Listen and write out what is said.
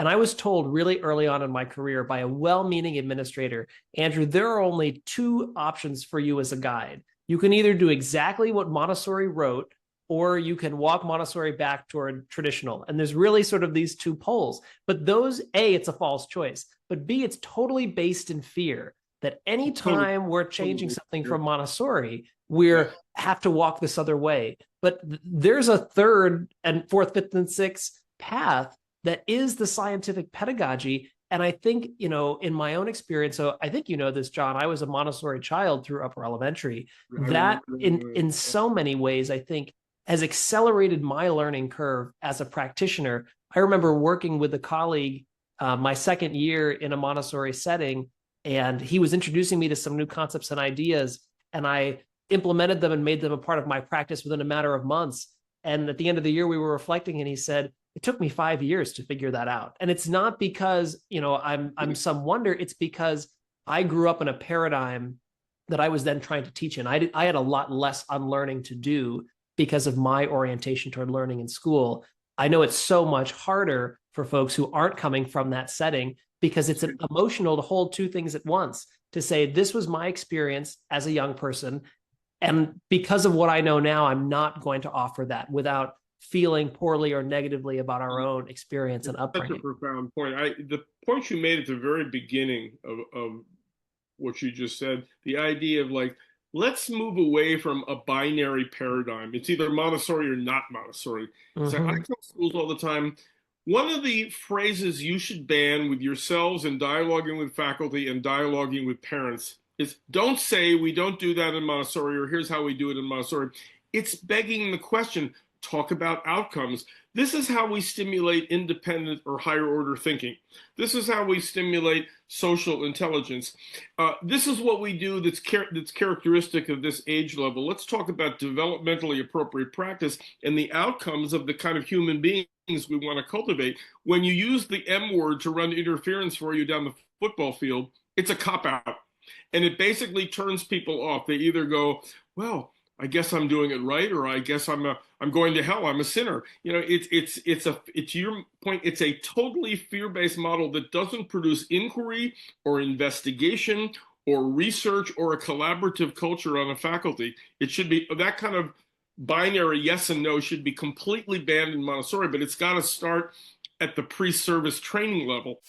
And I was told really early on in my career by a well-meaning administrator, Andrew, there are only two options for you as a guide. You can either do exactly what Montessori wrote, or you can walk Montessori back toward traditional. And there's really sort of these two poles. But those, A, it's a false choice. But B, it's totally based in fear that anytime we're changing something from Montessori, we have to walk this other way. But there's a third and fourth, fifth, and sixth path that is the scientific pedagogy. And I think, in my own experience, so I think you know this, John, I was a Montessori child through upper elementary. That in so many ways, I think, has accelerated my learning curve as a practitioner. I remember working with a colleague my second year in a Montessori setting, and he was introducing me to some new concepts and ideas, and I implemented them and made them a part of my practice within a matter of months. And at the end of the year, we were reflecting, and he said, it took me 5 years to figure that out. And it's not because, I'm some wonder. It's because I grew up in a paradigm that I was then trying to teach in. I had a lot less unlearning to do because of my orientation toward learning in school. I know it's so much harder for folks who aren't coming from that setting because it's emotional to hold two things at once, to say, this was my experience as a young person. And because of what I know now, I'm not going to offer that without feeling poorly or negatively about our own experience and upbringing. Such a profound point. The point you made at the very beginning of what you just said, the idea of let's move away from a binary paradigm. It's either Montessori or not Montessori. So I tell schools all the time, one of the phrases you should ban with yourselves and dialoguing with faculty and dialoguing with parents is, don't say we don't do that in Montessori, or here's how we do it in Montessori. It's begging the question. Talk about outcomes. This is how we stimulate independent or higher order thinking. This is how we stimulate social intelligence. This is what we do that's characteristic of this age level. Let's talk about developmentally appropriate practice and the outcomes of the kind of human beings we want to cultivate. When you use the M word to run interference for you down the football field, it's a cop-out. And it basically turns people off. They either go, well, I guess I'm doing it right, or I guess I'm going to hell. I'm a sinner. It's your point. It's a totally fear-based model that doesn't produce inquiry or investigation or research or a collaborative culture on a faculty. It should be that kind of binary yes and no should be completely banned in Montessori, but it's got to start at the pre-service training level.